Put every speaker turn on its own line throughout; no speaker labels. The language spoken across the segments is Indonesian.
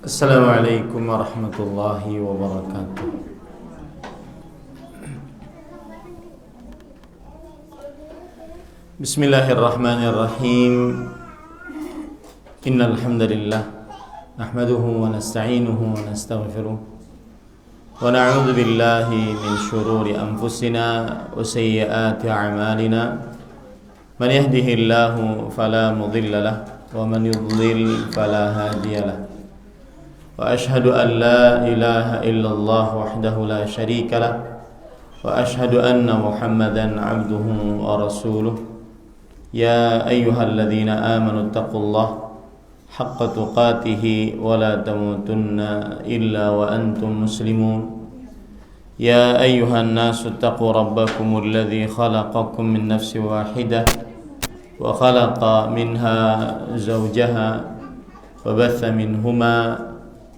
Assalamualaikum warahmatullahi wabarakatuh. Bismillahirrahmanirrahim. Innal hamdalillah nahmaduhu wa nasta'inuhu wa nastaghfiruh wa na'udzu billahi min shururi anfusina wa sayyiati a'malina. Man yahdihillahu fala mudilla lahu wa man yudlil fala hadiya lahu. Wa ashhadu an la ilaha illallah wahdahu la syarika lah wa ashhadu anna Muhammadan abduhu wa rasuluh. Ya ayyuhalladzina amanu taqullaha haqqa tuqatih wa la tamutunna illa wa antum muslimun. Ya ayyuhan nasu taqu rabbakumul ladzi khalaqakum min nafsin wahidah wa khalaqa minha zawjaha wa batha minhuma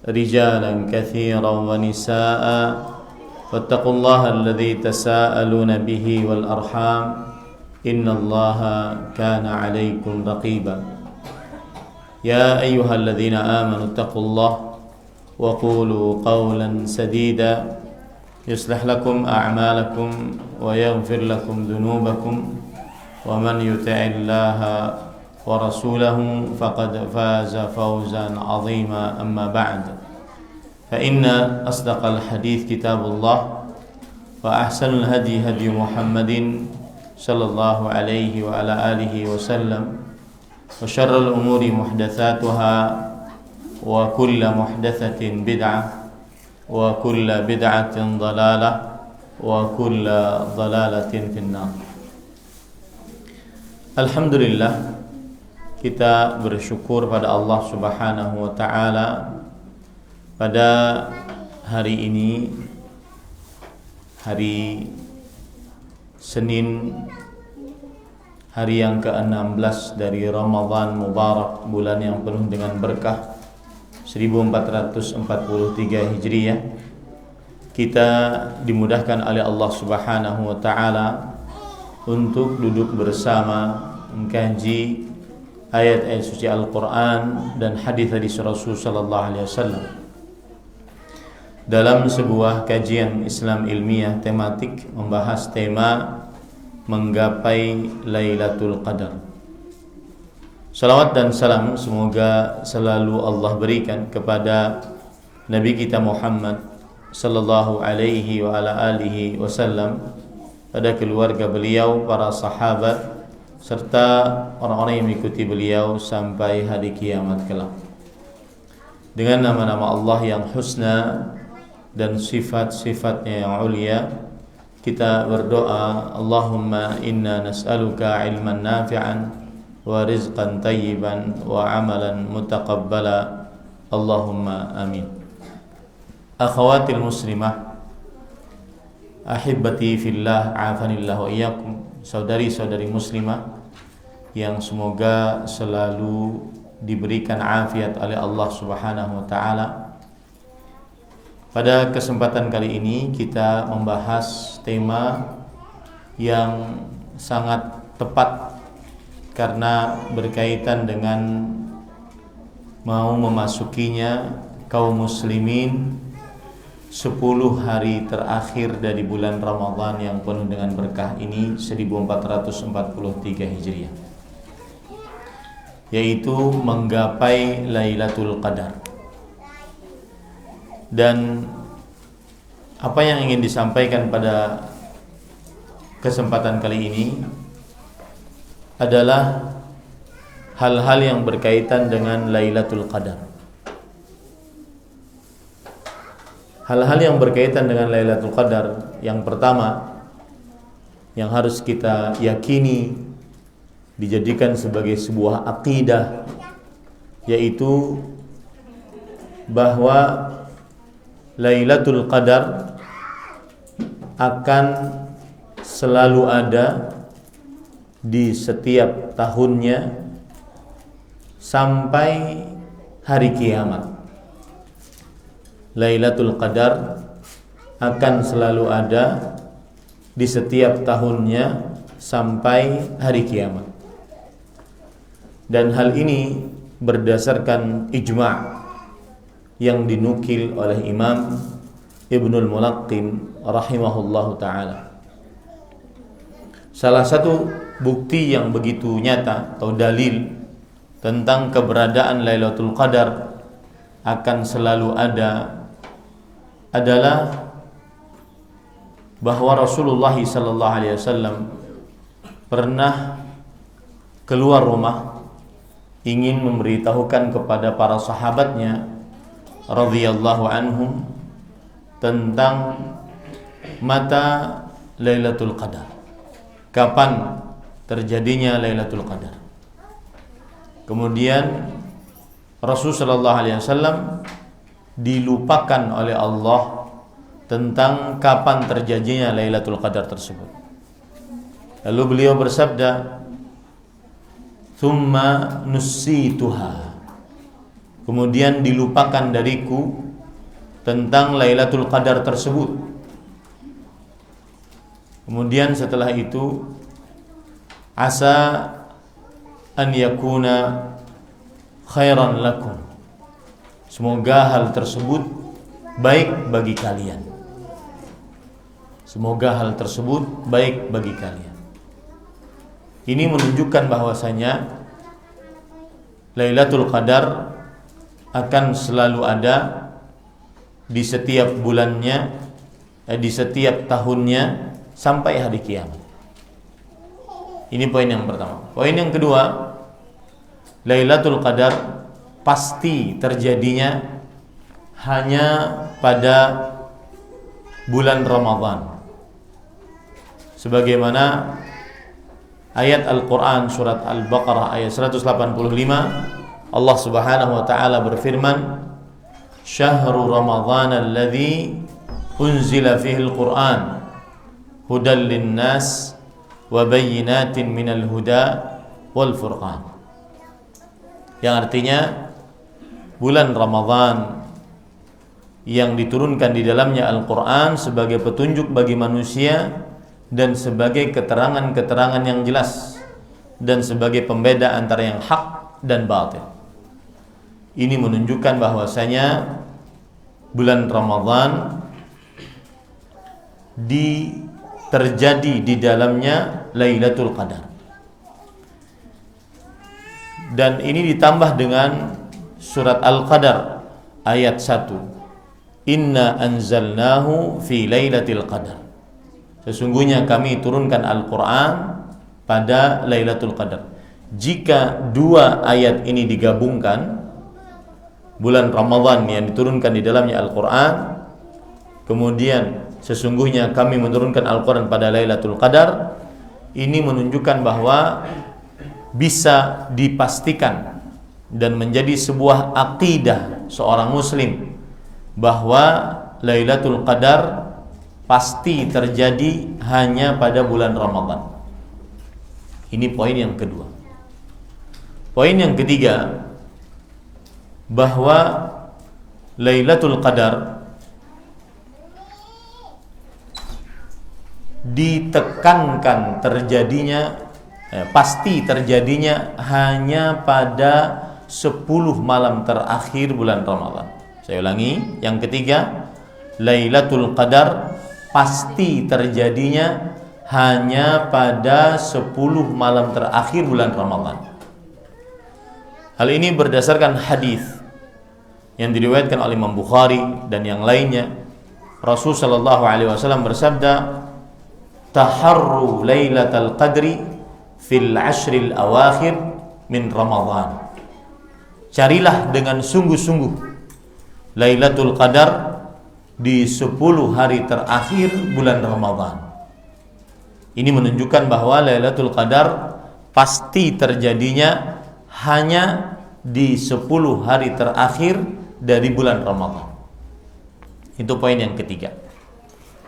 رجالا كثيرا ونساء واتقوا الله الذي تساءلون به والأرحام إن الله كان عليكم رقيبا. يا أيها الذين آمنوا اتقوا الله وقولوا قولا سديدا يصلح لكم أعمالكم ويغفر لكم ذنوبكم ومن يطع الله ورسوله فقد فاز فوزا عظيما. أما بعد فإن أصدق الحديث كتاب الله وأحسن الهدي هدي محمد صلى الله عليه وعلى آله وسلم وشر الأمور محدثاتها وكل محدثة بدعة وكل بدعة ضلالة وكل ضلالة في النار. Alhamdulillah, kita bersyukur pada Allah Subhanahu wa taala pada hari ini, hari Senin, hari yang ke-16 dari Ramadan Mubarak, bulan yang penuh dengan berkah 1443 Hijriah. Kita dimudahkan oleh Allah Subhanahu wa taala untuk duduk bersama mengkaji ayat-ayat suci Al-Quran dan hadis-hadis Rasul sallallahu alaihi wasallam dalam sebuah kajian Islam ilmiah tematik membahas tema menggapai Lailatul Qadar. Salawat dan salam semoga selalu Allah berikan kepada Nabi kita Muhammad sallallahu alaihi wa ala alihi wasallam, pada keluarga beliau, para sahabat, serta orang-orang yang mengikuti beliau sampai hari kiamat kelak. Dengan nama-nama Allah yang husna dan sifat-sifatnya yang ulia, kita berdoa, Allahumma inna nas'aluka ilman nafi'an wa rizqan tayyiban wa amalan mutaqabbala. Allahumma amin. Akhawatil muslimah, ahibbati fillah, afanillah wa iyyakum, saudari-saudari muslimah yang semoga selalu diberikan afiat oleh Allah Subhanahu wa taala. Pada kesempatan kali ini kita membahas tema yang sangat tepat karena berkaitan dengan mau memasukinya kaum muslimin 10 hari terakhir dari bulan Ramadan yang penuh dengan berkah ini 1443 Hijriah, yaitu menggapai Lailatul Qadar. Dan apa yang ingin disampaikan pada kesempatan kali ini adalah hal-hal yang berkaitan dengan Lailatul Qadar. Hal-hal yang berkaitan dengan Lailatul Qadar, yang pertama yang harus kita yakini, dijadikan sebagai sebuah akidah, yaitu bahwa Lailatul Qadar akan selalu ada di setiap tahunnya sampai hari kiamat. Lailatul Qadar akan selalu ada di setiap tahunnya sampai hari kiamat. Dan hal ini berdasarkan ijma' yang dinukil oleh Imam Ibnul Mulaqqin rahimahullahu ta'ala. Salah satu bukti yang begitu nyata atau dalil tentang keberadaan Lailatul Qadar akan selalu ada adalah bahwa Rasulullah sallallahu alaihi wasallam pernah keluar rumah ingin memberitahukan kepada para sahabatnya radhiyallahu anhum tentang mata Lailatul Qadar. Kapan terjadinya Lailatul Qadar? Kemudian Rasulullah sallallahu alaihi wasallam dilupakan oleh Allah tentang kapan terjadinya Lailatul Qadar tersebut. Lalu beliau bersabda, "Tsumma nussituha." Kemudian dilupakan dariku tentang Lailatul Qadar tersebut. Kemudian setelah itu, asa an yakuna khairan lakum. Semoga hal tersebut baik bagi kalian. Semoga hal tersebut baik bagi kalian. Ini menunjukkan bahwasanya Lailatul Qadar akan selalu ada di setiap bulannya, di setiap tahunnya sampai hari kiamat. Ini poin yang pertama. Poin yang kedua, Lailatul Qadar pasti terjadinya hanya pada bulan Ramadan. Sebagaimana ayat Al-Quran surat Al-Baqarah ayat 185, Allah Subhanahu wa taala berfirman, "Syahrul Ramadhan alladzi unzila fihi al-Qur'an hudan lin-nas wa bayyinatin minal huda wal furqan." Yang artinya bulan Ramadan yang diturunkan di dalamnya Al-Quran sebagai petunjuk bagi manusia dan sebagai keterangan-keterangan yang jelas dan sebagai pembeda antara yang hak dan batil. Ini menunjukkan bahwasanya bulan Ramadan terjadi di dalamnya Lailatul Qadar. Dan ini ditambah dengan surat Al-Qadar ayat 1. Inna anzalnahu fi Lailatul Qadar. Sesungguhnya kami turunkan Al-Quran pada Lailatul Qadar. Jika dua ayat ini digabungkan, bulan Ramadan yang diturunkan di dalamnya Al-Quran, kemudian sesungguhnya kami menurunkan Al-Quran pada Lailatul Qadar, ini menunjukkan bahwa bisa dipastikan dan menjadi sebuah akidah seorang muslim bahwa Lailatul Qadar pasti terjadi hanya pada bulan Ramadan. Ini poin yang kedua. Poin yang ketiga, bahwa Lailatul Qadar ditekankan terjadinya, pasti terjadinya hanya pada 10 malam terakhir bulan Ramadan. Saya ulangi, yang ketiga, Lailatul Qadar pasti terjadinya hanya pada 10 malam terakhir bulan Ramadan. Hal ini berdasarkan hadis yang diriwayatkan oleh Imam Bukhari dan yang lainnya. Rasul sallallahu alaihi wasallam bersabda, "Taharru Lailatul Qadri fil ashril awakhir min Ramadan." Carilah dengan sungguh-sungguh Lailatul Qadar di 10 hari terakhir bulan Ramadan. Ini menunjukkan bahwa Lailatul Qadar pasti terjadinya hanya di 10 hari terakhir dari bulan Ramadan. Itu poin yang ketiga.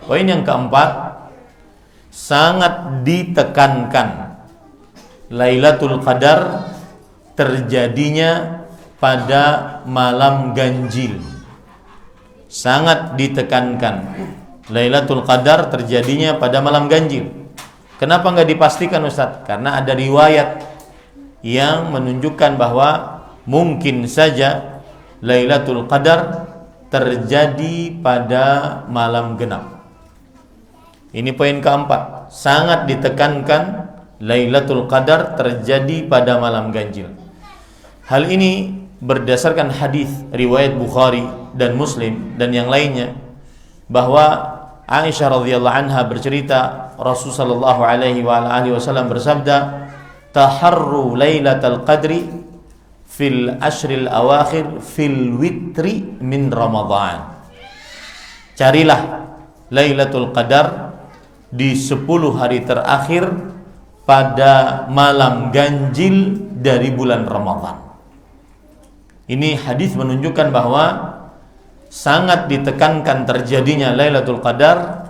Poin yang keempat, sangat ditekankan Lailatul Qadar terjadinya pada malam ganjil. Sangat ditekankan Lailatul Qadar terjadinya pada malam ganjil. Kenapa nggak dipastikan, Ustaz? Karena ada riwayat yang menunjukkan bahwa mungkin saja Lailatul Qadar terjadi pada malam genap. Ini poin keempat, sangat ditekankan Lailatul Qadar terjadi pada malam ganjil. Hal ini berdasarkan hadis riwayat Bukhari dan Muslim dan yang lainnya, bahwa Aisyah radhiyallahu anha bercerita Rasulullah sallallahu alaihi wasallam bersabda, "Taharru Lailatul Qadri fil ashril awakhir fil witri min Ramadan." Carilah Lailatul Qadar di 10 hari terakhir pada malam ganjil dari bulan Ramadan. Ini hadis menunjukkan bahwa sangat ditekankan terjadinya Lailatul Qadar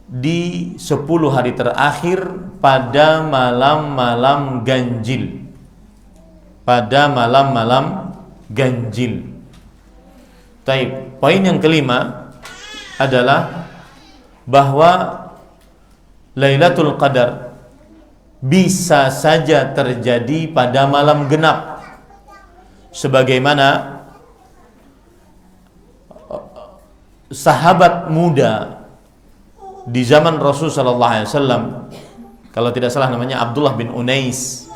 di 10 hari terakhir pada malam-malam ganjil. Pada malam-malam ganjil. Taib. Poin yang kelima adalah bahwa Lailatul Qadar bisa saja terjadi pada malam genap, sebagaimana sahabat muda di zaman Rasul sallallahu alaihi wasallam, kalau tidak salah namanya Abdullah bin Unais.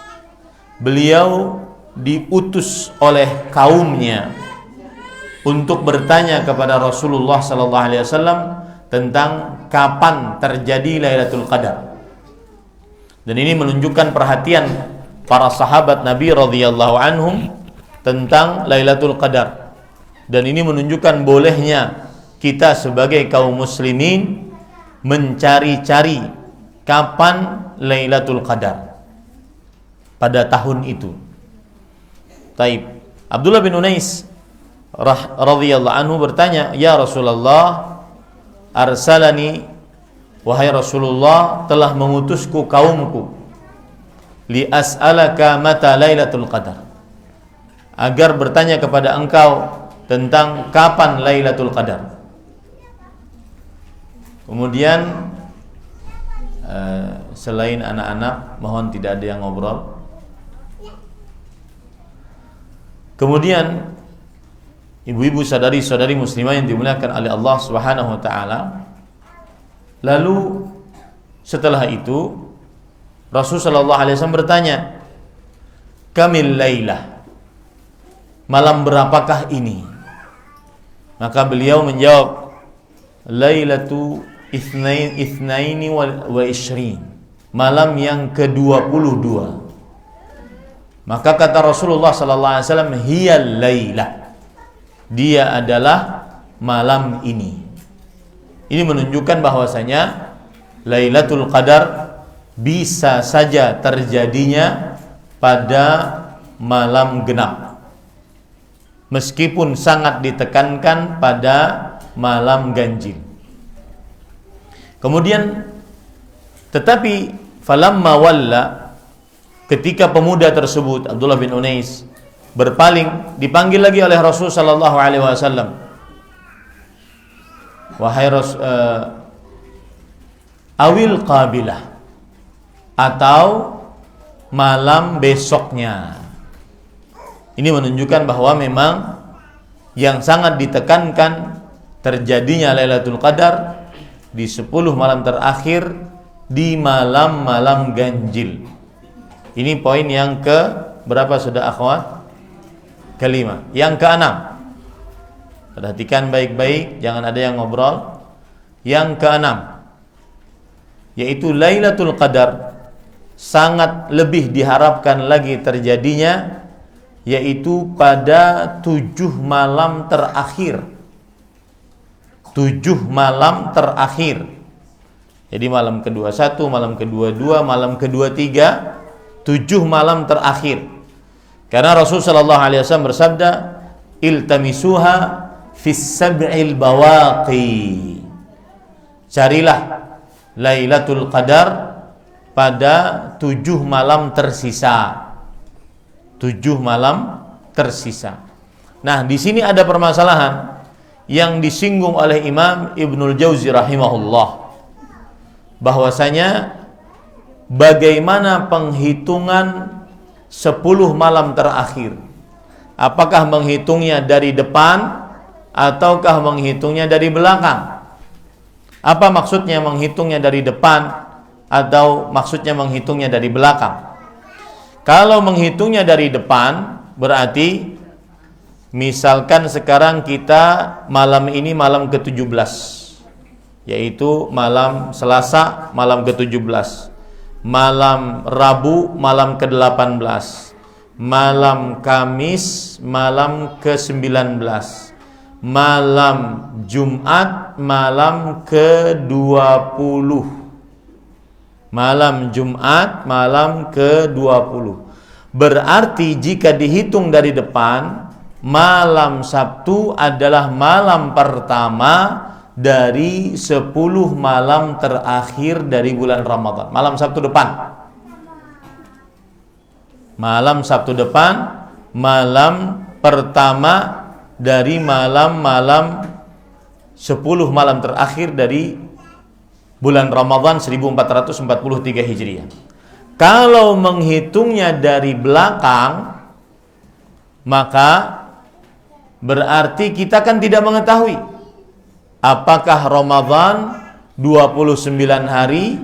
Beliau diutus oleh kaumnya untuk bertanya kepada Rasulullah sallallahu alaihi wasallam tentang kapan terjadi Lailatul Qadar. Dan ini menunjukkan perhatian para sahabat Nabi radhiyallahu anhum tentang Lailatul Qadar. Dan ini menunjukkan bolehnya kita sebagai kaum muslimin mencari-cari kapan Lailatul Qadar pada tahun itu. Taib. Abdullah bin Unais radhiyallahu anhu bertanya, "Ya Rasulullah, arsalani, wahai Rasulullah telah mengutusku kaumku, li as'alaka mata Lailatul Qadar, agar bertanya kepada engkau tentang kapan Lailatul Qadar." Kemudian selain anak-anak, mohon tidak ada yang ngobrol. Kemudian ibu-ibu, saudari-saudari muslimah yang dimuliakan oleh Allah Subhanahu wa taala, lalu setelah itu Rasul sallallahu alaihi wasallam bertanya, "Kamil lailah?" Malam berapakah ini? Maka beliau menjawab, "Lailatu Itsnaini wa Ishrin." Malam yang ke-22. Maka kata Rasulullah sallallahu alaihi wasallam, "Hiyal lailah." Dia adalah malam ini. Ini menunjukkan bahwasanya Lailatul Qadar bisa saja terjadinya pada malam genap, meskipun sangat ditekankan pada malam ganjil. Kemudian tetapi falamma walla, ketika pemuda tersebut Abdullah bin Unais berpaling, dipanggil lagi oleh Rasul sallallahu alaihi wasallam, "Wahai awil qabilah," atau malam besoknya. Ini menunjukkan bahwa memang yang sangat ditekankan terjadinya Lailatul Qadar di 10 malam terakhir di malam-malam ganjil. Ini poin yang ke berapa sudah akhwat? Kelima. Yang keenam. Perhatikan baik-baik, jangan ada yang ngobrol. Yang keenam, yaitu Lailatul Qadar sangat lebih diharapkan lagi terjadinya, yaitu pada 7 malam terakhir. 7 malam terakhir. Jadi malam ke-21, malam ke-22, malam ke-23, 7 malam terakhir. Karena Rasul sallallahu alaihi wasallam bersabda, "Iltamisuha fis sab'il bawaqi." Carilah Lailatul Qadar pada 7 malam tersisa. 7 malam tersisa. Nah, di sini ada permasalahan yang disinggung oleh Imam Ibnul Jauzi rahimahullah, bahwasanya bagaimana penghitungan 10 malam terakhir. Apakah menghitungnya dari depan ataukah menghitungnya dari belakang? Apa maksudnya menghitungnya dari depan atau maksudnya menghitungnya dari belakang? Kalau menghitungnya dari depan, berarti misalkan sekarang kita malam ini malam ke-17, yaitu malam Selasa malam ke-17, malam Rabu malam ke-18, malam Kamis malam ke-19, malam Jumat malam ke-20. Malam Jumat malam ke-20. Berarti jika dihitung dari depan, malam Sabtu adalah malam pertama dari 10 malam terakhir dari bulan Ramadan. Malam Sabtu depan. Malam Sabtu depan, malam pertama dari malam-malam 10 malam terakhir dari bulan Ramadan 1443 Hijriah. Kalau menghitungnya dari belakang, maka berarti kita kan tidak mengetahui apakah Ramadan 29 hari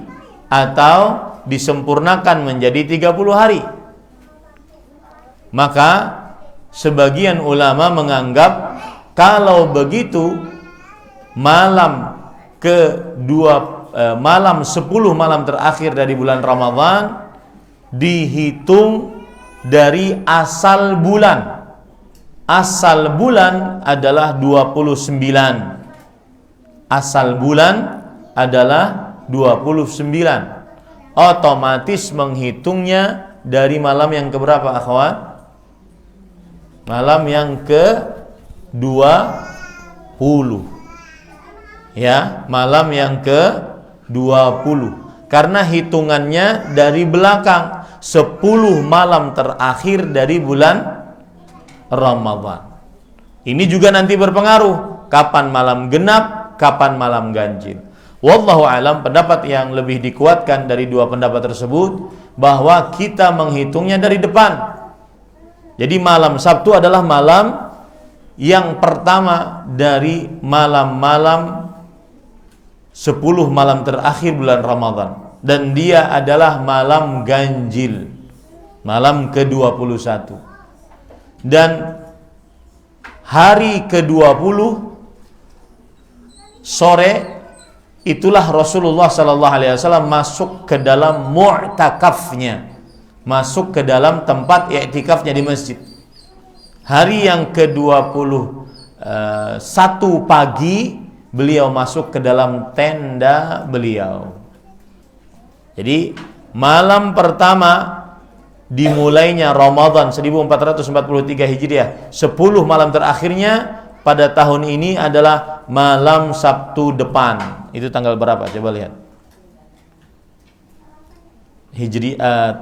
atau disempurnakan menjadi 30 hari. Maka sebagian ulama menganggap kalau begitu malam malam 10 malam terakhir dari bulan Ramadan dihitung dari asal bulan. Asal bulan adalah 29. Asal bulan adalah 29. Otomatis menghitungnya dari malam yang keberapa, akhwat? Malam yang ke-20. Ya, malam yang ke-20. Karena hitungannya dari belakang, 10 malam terakhir dari bulan Ramadan. Ini juga nanti berpengaruh kapan malam genap, kapan malam ganjil. Wallahu alam, pendapat yang lebih dikuatkan dari dua pendapat tersebut bahwa kita menghitungnya dari depan. Jadi malam Sabtu adalah malam yang pertama dari malam-malam 10 malam terakhir bulan Ramadan, dan dia adalah malam ganjil, malam ke-21. Dan hari ke-20 sore itulah Rasulullah sallallahu alaihi wasallam masuk ke dalam mu'takafnya, masuk ke dalam tempat i'tikafnya di masjid. Hari yang ke-21 pagi beliau masuk ke dalam tenda beliau. Jadi malam pertama dimulainya Ramadan 1443 Hijriah, 10 malam terakhirnya pada tahun ini adalah malam Sabtu depan. Itu tanggal berapa? Coba lihat.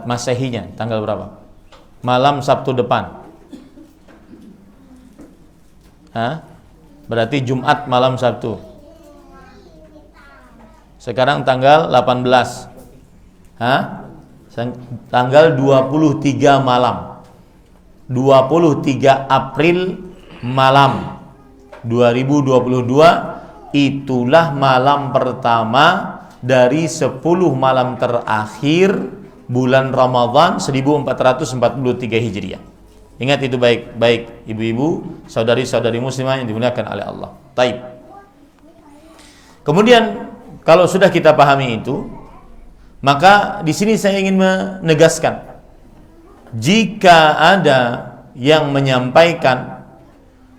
Masehinya tanggal berapa? Malam Sabtu depan. Berarti Jumat malam Sabtu. Sekarang tanggal 18. Tanggal 23 malam. 23 April malam 2022, itulah malam pertama dari 10 malam terakhir bulan Ramadan 1443 Hijriah. Ingat itu baik ibu-ibu, saudari-saudari muslimah yang dimuliakan oleh Allah. Taib. Kemudian kalau sudah kita pahami itu, maka di sini saya ingin menegaskan, jika ada yang menyampaikan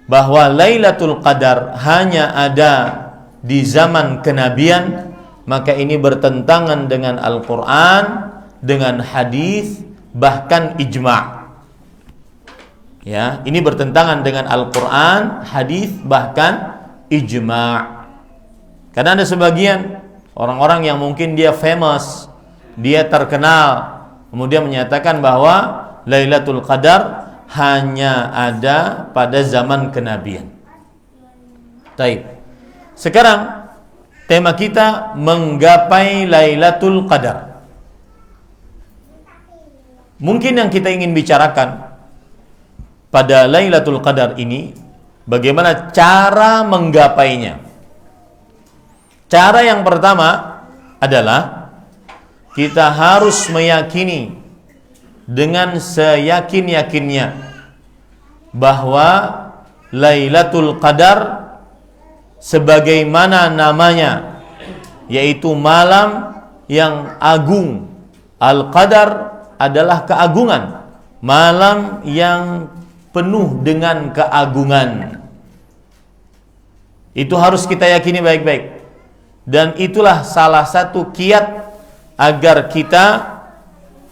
bahwa Lailatul Qadar hanya ada di zaman kenabian, maka ini bertentangan dengan Al-Quran, dengan hadis, bahkan ijma'. Ya, ini bertentangan dengan Al-Quran, hadis, bahkan ijma'. Karena ada sebagian orang-orang yang mungkin dia famous, dia terkenal, kemudian menyatakan bahwa Lailatul Qadar hanya ada pada zaman kenabian. Taib. Sekarang tema kita menggapai Lailatul Qadar. Mungkin yang kita ingin bicarakan pada Lailatul Qadar ini, bagaimana cara menggapainya. Cara yang pertama adalah kita harus meyakini dengan seyakin-yakinnya bahwa Lailatul Qadar sebagaimana namanya, yaitu malam yang agung. Al-Qadar adalah keagungan, malam yang penuh dengan keagungan. Itu harus kita yakini baik-baik. Dan itulah salah satu kiat agar kita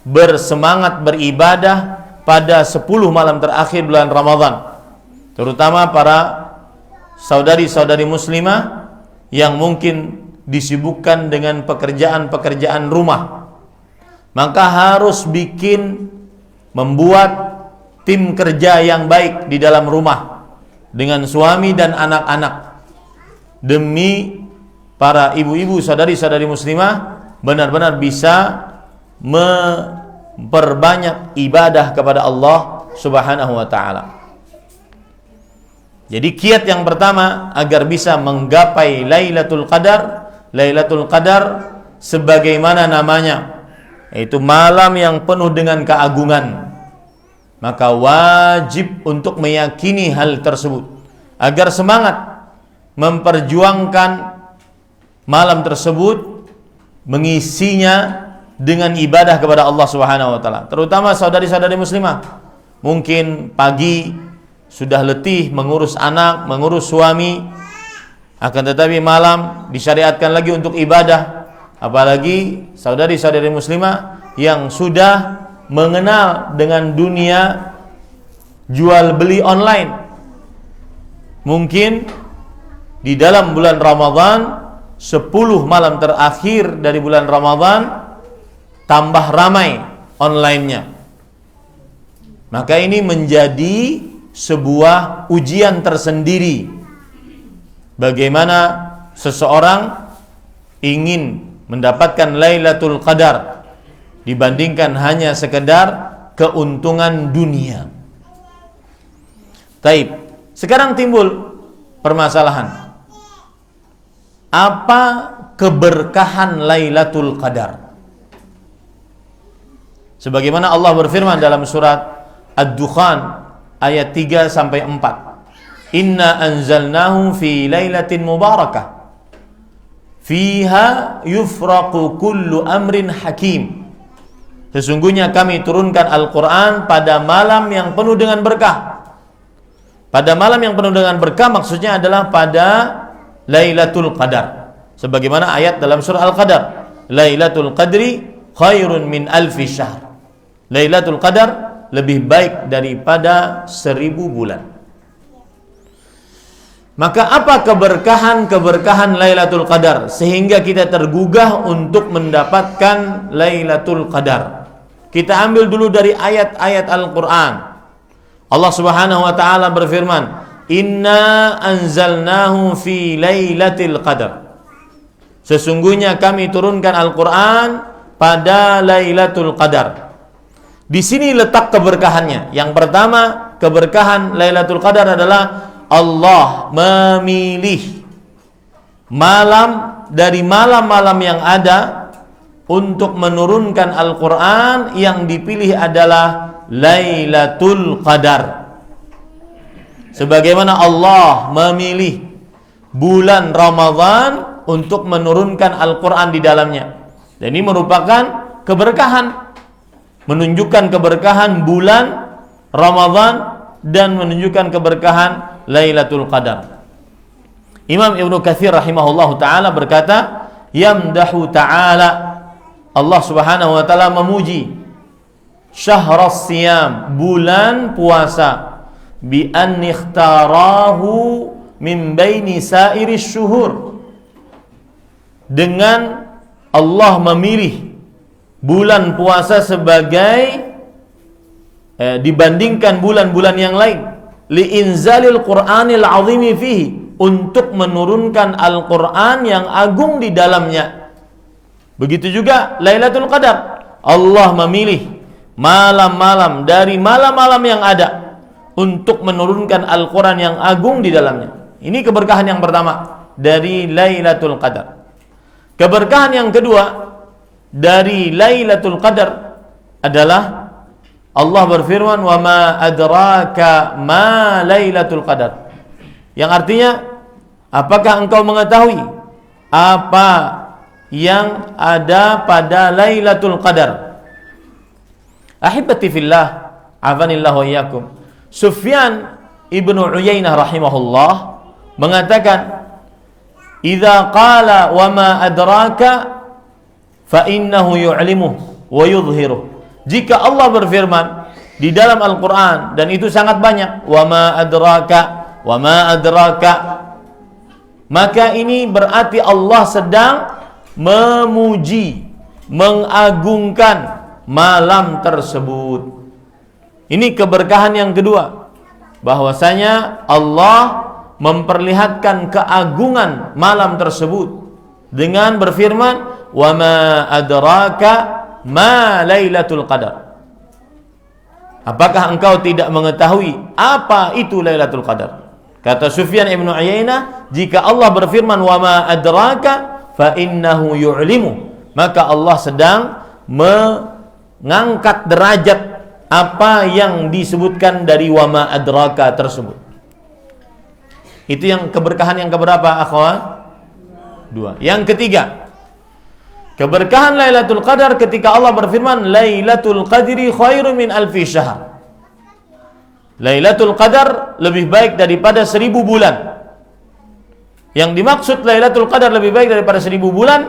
bersemangat beribadah pada 10 malam terakhir bulan Ramadan, terutama para saudari-saudari muslimah yang mungkin disibukkan dengan pekerjaan-pekerjaan rumah. Maka harus membuat tim kerja yang baik di dalam rumah dengan suami dan anak-anak, demi para ibu-ibu, saudari-saudari muslimah benar-benar bisa memperbanyak ibadah kepada Allah Subhanahu wa ta'ala. Jadi kiat yang pertama agar bisa menggapai Lailatul Qadar sebagaimana namanya, yaitu malam yang penuh dengan keagungan, maka wajib untuk meyakini hal tersebut agar semangat memperjuangkan malam tersebut, mengisinya dengan ibadah kepada Allah Subhanahu wa taala. Terutama saudari-saudari muslimah, mungkin pagi sudah letih mengurus anak, mengurus suami, akan tetapi malam disyariatkan lagi untuk ibadah. Apalagi saudari-saudari muslimah yang sudah mengenal dengan dunia jual beli online. Mungkin di dalam bulan Ramadan, 10 malam terakhir dari bulan Ramadan tambah ramai online-nya. Maka ini menjadi sebuah ujian tersendiri bagaimana seseorang ingin mendapatkan Lailatul Qadar dibandingkan hanya sekedar keuntungan dunia. Taib. Sekarang timbul permasalahan. Apa keberkahan Lailatul Qadar? Sebagaimana Allah berfirman dalam surat Ad-Dukhan ayat 3 sampai 4. Inna anzalnahu fi lailatin mubarakah fiha yufraqu kullu amrin hakim. Sesungguhnya kami turunkan Al-Quran pada malam yang penuh dengan berkah. Pada malam yang penuh dengan berkah maksudnya adalah pada Lailatul Qadar. Sebagaimana ayat dalam surah Al-Qadar, Lailatul Qadri khairun min alfi syahr. Lailatul Qadar lebih baik daripada 1000 bulan. Maka apa keberkahan Lailatul Qadar sehingga kita tergugah untuk mendapatkan Lailatul Qadar? Kita ambil dulu dari ayat-ayat Al-Quran. Allah Subhanahu wa ta'ala berfirman, Inna anzalnahu fi lailatul qadar. Sesungguhnya kami turunkan Al-Quran pada Lailatul Qadar. Di sini letak keberkahannya. Yang pertama, keberkahan Lailatul Qadar adalah Allah memilih malam dari malam-malam yang ada untuk menurunkan Al-Quran. Yang dipilih adalah Lailatul Qadar. Sebagaimana Allah memilih bulan Ramadan untuk menurunkan Al-Quran di dalamnya. Dan ini merupakan keberkahan, menunjukkan keberkahan bulan Ramadan dan menunjukkan keberkahan Lailatul Qadar. Imam Ibnu Katsir rahimahullahu ta'ala berkata, yamdahu ta'ala, Allah Subhanahu wa ta'ala memuji syahrus siyam, bulan puasa, bi an ikhtarahu min baini sairis syuhur, dengan Allah memilih bulan puasa sebagai dibandingkan bulan-bulan yang lain, liinzalil Qur'anil azimi fihi, untuk menurunkan Al-Quran yang agung di dalamnya. Begitu juga Lailatul Qadar, Allah memilih malam-malam dari malam-malam yang ada untuk menurunkan Al-Quran yang agung di dalamnya. Ini keberkahan yang pertama dari Lailatul Qadar. Keberkahan yang kedua dari Lailatul Qadar adalah Allah berfirman, "Wa ma adraka ma Lailatul Qadar." Yang artinya, apakah engkau mengetahui apa yang ada pada Lailatul Qadar? Ahibati fillah, afanillah wa iyyakum. Sufyan ibnu Uyainah rahimahullah mengatakan, "Idza qala wa ma adraka fa innahu yu'limuhu wa yudhhiruh." Jika Allah berfirman di dalam Al-Quran, dan itu sangat banyak, wa ma adraka, maka ini berarti Allah sedang memuji, mengagungkan malam tersebut. Ini keberkahan yang kedua, bahwasanya Allah memperlihatkan keagungan malam tersebut dengan berfirman, wa ma adraka ma Lailatul Qadar. Apakah engkau tidak mengetahui apa itu Lailatul Qadar? Kata Sufyan ibn Uyainah, jika Allah berfirman wa ma adraka fa innahu yu'limu, maka Allah sedang mengangkat derajat apa yang disebutkan dari wa ma adraka tersebut. Itu yang keberkahan yang keberapa, akhwat? Dua. Yang ketiga, keberkahan Lailatul Qadar ketika Allah berfirman, Lailatul Qadri khairun min alfi syahr. Lailatul Qadar lebih baik daripada 1000 bulan. Yang dimaksud Lailatul Qadar lebih baik daripada 1000 bulan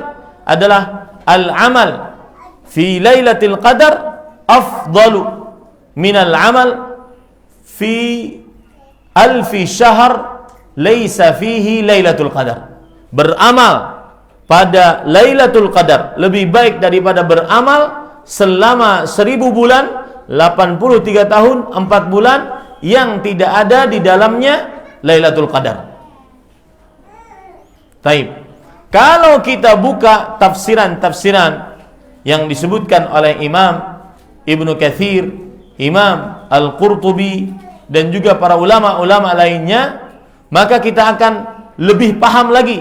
adalah al-amal fi Lailatul Qadar afdalu min al-amal fi alfi syahr laisa fihi Lailatul Qadar. Beramal pada Lailatul Qadar lebih baik daripada beramal selama 1000 bulan, 83 tahun, 4 bulan yang tidak ada di dalamnya Lailatul Qadar. Taib. Kalau kita buka tafsiran-tafsiran yang disebutkan oleh Imam Ibnu Katsir, Imam Al-Qurtubi, dan juga para ulama-ulama lainnya, maka kita akan lebih paham lagi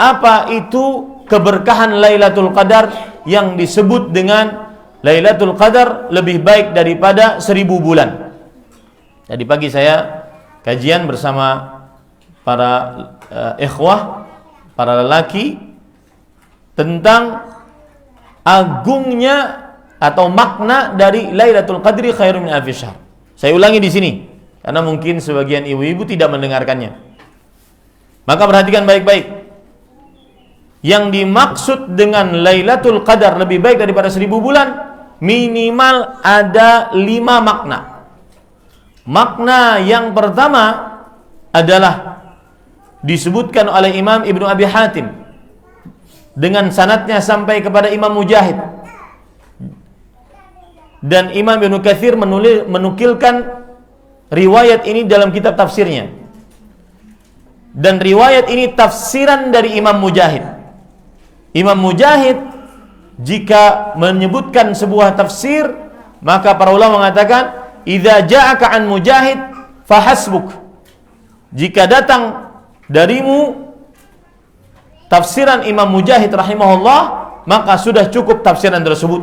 apa itu keberkahan Lailatul Qadar yang disebut dengan Lailatul Qadar lebih baik daripada 1000 bulan. Jadi pagi saya kajian bersama para ikhwah, para lelaki, tentang agungnya atau makna dari Lailatul Qadri khairun min alfi syahr. Saya ulangi di sini karena mungkin sebagian ibu-ibu tidak mendengarkannya. Maka perhatikan baik-baik. Yang dimaksud dengan Lailatul Qadar lebih baik daripada 1000 bulan, minimal ada 5 makna. Makna yang pertama adalah disebutkan oleh Imam Ibnu Abi Hatim dengan sanadnya sampai kepada Imam Mujahid, dan Imam Ibnu Katsir menukilkan riwayat ini dalam kitab tafsirnya, dan riwayat ini tafsiran dari Imam Mujahid. Imam Mujahid jika menyebutkan sebuah tafsir, maka para ulama mengatakan, idza ja'aka an Mujahid fahasbuk. Jika datang darimu tafsiran Imam Mujahid rahimahullah, maka sudah cukup tafsiran tersebut.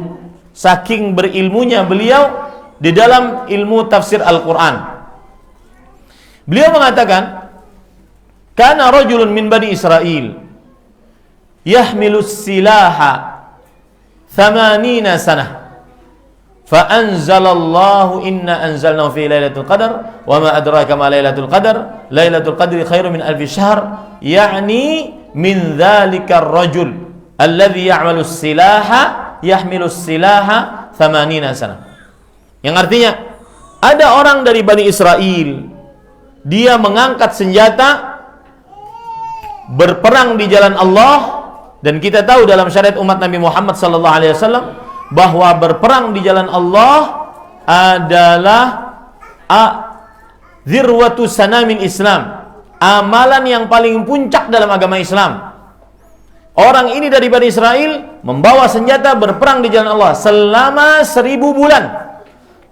Saking berilmunya beliau di dalam ilmu tafsir Al-Quran. Beliau mengatakan, kana rajulun min bani Israel yahmilu silaha 80 sanah fa anzalallahu inna anzalnahu fi lailatul qadar wa ma adraka ma lailatul qadar lailatul qadri khairun min alfi syahr, yakni min dzalikar rajul alladhi ya'malu silaha yahmilu silaha 80 sanah. Yang artinya, ada orang dari Bani Israel, dia mengangkat senjata berperang di jalan Allah. Dan kita tahu dalam syariat umat Nabi Muhammad sallallahu alaihi wasallam bahwa berperang di jalan Allah adalah dzirwatu sanamil Islam, amalan yang paling puncak dalam agama Islam. Orang ini dari Bani Israel membawa senjata berperang di jalan Allah selama 1000 bulan.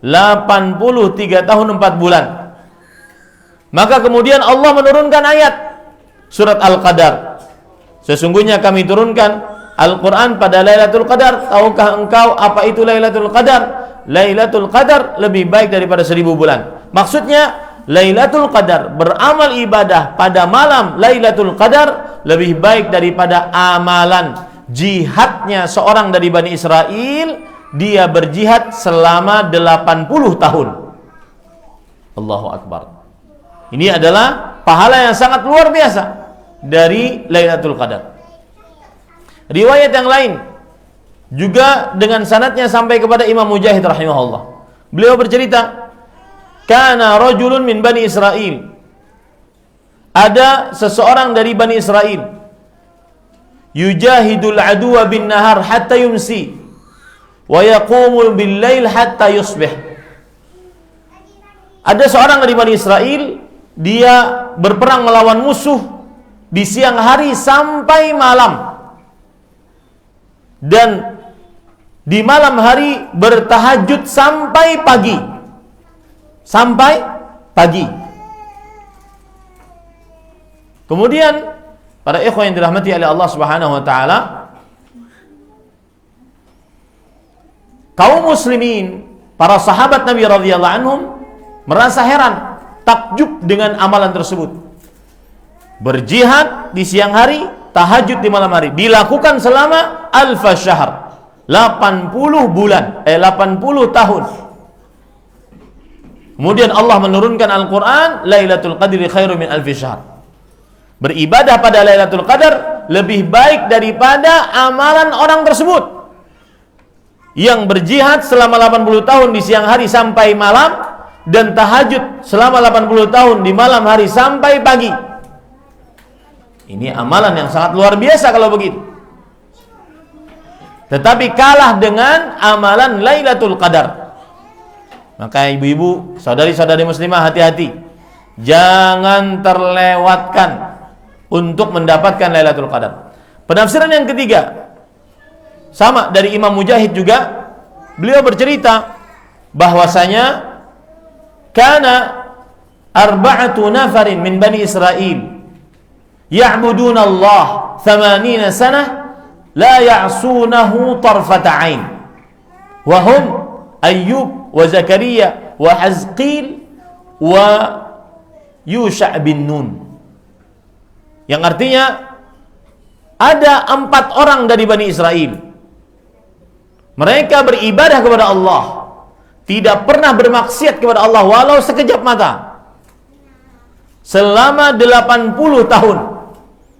83 tahun 4 bulan. Maka kemudian Allah menurunkan ayat surat Al-Qadar. Sesungguhnya kami turunkan Al-Quran pada Lailatul Qadar. Tahukah engkau apa itu Lailatul Qadar? Lailatul Qadar lebih baik daripada 1000 bulan. Maksudnya Lailatul Qadar, beramal ibadah pada malam Lailatul Qadar lebih baik daripada amalan jihadnya seorang dari Bani Israel. Dia berjihad selama 80 tahun. Allahu Akbar. Ini adalah pahala yang sangat luar biasa dari Lailatul Qadar. Riwayat yang lain juga dengan sanadnya sampai kepada Imam Mujahid rahimahullah. Beliau bercerita, kana rajulun min Bani Israel. Ada seseorang dari Bani Israel. Yujahidul aduwa bin nahar hatta yumsi wa yaqumu bil lail hatta yusbih. Ada seorang dari Bani Israel, dia berperang melawan musuh di siang hari sampai malam, dan di malam hari bertahajud sampai pagi. Sampai pagi. Kemudian para ikhwan yang dirahmati oleh Allah Subhanahu wa taala, kaum muslimin, para sahabat Nabi radhiyallahu anhum merasa heran, takjub dengan amalan tersebut. Berjihad di siang hari, tahajud di malam hari, dilakukan selama alfa syahr, 80 bulan, 80 tahun. Kemudian Allah menurunkan Al-Quran, Lailatul Qadri khairu min alfi syahr. Beribadah pada Lailatul Qadar lebih baik daripada amalan orang tersebut yang berjihad selama 80 tahun di siang hari sampai malam, dan tahajud selama 80 tahun di malam hari sampai pagi. Ini amalan yang sangat luar biasa kalau begitu. Tetapi kalah dengan amalan Lailatul Qadar. Maka ibu-ibu, saudari-saudari muslimah, hati-hati. Jangan terlewatkan untuk mendapatkan Lailatul Qadar. Penafsiran yang ketiga sama dari Imam Mujahid juga. Beliau bercerita bahwasanya kana arba'atu nafarin min Bani Israel ya'buduna Allah 80 sanah la ya'sunahu tarfata 'ain wa hum Ayyub wa Zakaria wa Hazqil wa Yusha' bin Nun, yang artinya ada 4 orang dari Bani Israel. Mereka beribadah kepada Allah, tidak pernah bermaksiat kepada Allah walau sekejap mata selama 80 tahun.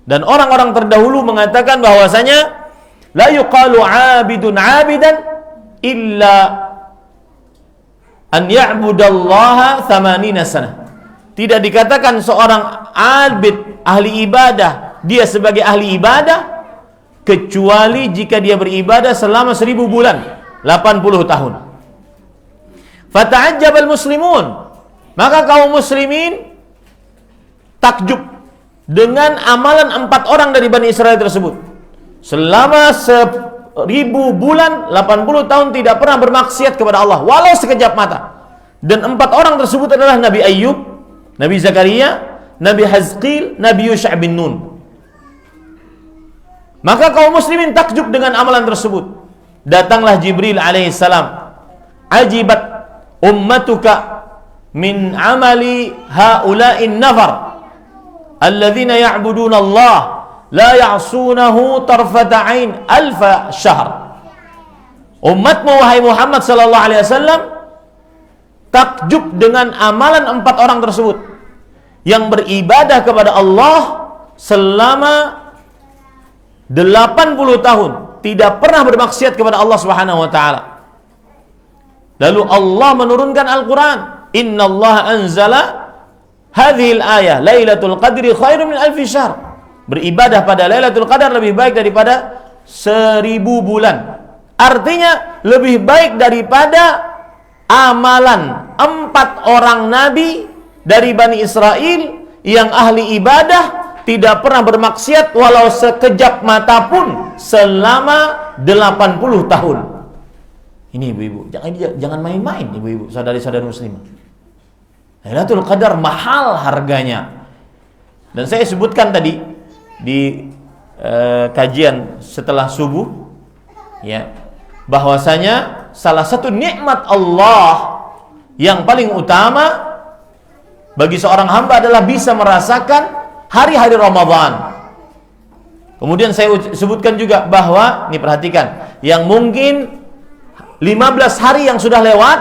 Dan orang-orang terdahulu mengatakan bahwasanya la yuqalu 'abidun 'abidan illa an ya'budallaha 80 sanah. Tidak dikatakan seorang abid, ahli ibadah, dia sebagai ahli ibadah, kecuali jika dia beribadah selama 1000 bulan, 80 tahun. Fata'ajjabal muslimun, maka kaum muslimin takjub dengan amalan 4 orang dari Bani Israel tersebut. Selama 1000 bulan, 80 tahun tidak pernah bermaksiat kepada Allah walau sekejap mata. Dan 4 orang tersebut adalah Nabi Ayyub, Nabi Zakaria, Nabi Hazqil, Nabi Yusha' bin Nun. Maka kaum muslimin takjub dengan amalan tersebut. Datanglah Jibril alaihissalam. Ajibat ummatuka min amali haula'in nafar alladzina ya'buduna Allah la ya'sunahu tarfata 'ain alfa syahr. Umatmu wahai Muhammad sallallahu alaihi wasallam takjub dengan amalan 4 orang tersebut yang beribadah kepada Allah selama 80 tahun, tidak pernah bermaksiat kepada Allah Subhanahu wa taala. Lalu Allah menurunkan Al-Quran, innallaha anzala hadhil ayah Lailatul Qadri khairu min alfi syahr. Beribadah pada Lailatul Qadar lebih baik daripada 1000 bulan. Artinya lebih baik daripada amalan 4 orang nabi dari Bani Israel yang ahli ibadah, tidak pernah bermaksiat walau sekejap mata pun selama 80 tahun. Ini ibu-ibu, jangan main-main ibu-ibu, saudari-saudari muslimah. Lailatul Qadar mahal harganya. Dan saya sebutkan tadi di kajian setelah subuh, ya, bahwasanya salah satu nikmat Allah yang paling utama bagi seorang hamba adalah bisa merasakan hari-hari Ramadan. Kemudian saya sebutkan juga bahwa, ini perhatikan, yang mungkin 15 hari yang sudah lewat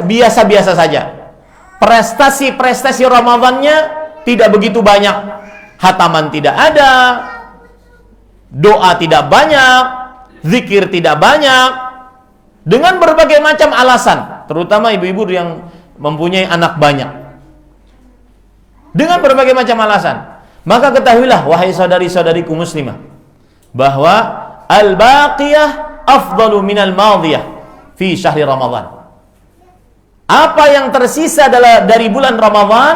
biasa-biasa saja. Prestasi-prestasi Ramadannya tidak begitu banyak. Khataman tidak ada, doa tidak banyak, zikir tidak banyak, dengan berbagai macam alasan, terutama ibu-ibu yang mempunyai anak banyak. Dengan berbagai macam alasan. Maka ketahuilah wahai saudari-saudariku muslimah, bahwa al-baqiyah afdalu minal madiyah fi syahri Ramadan. Apa yang tersisa adalah dari bulan Ramadan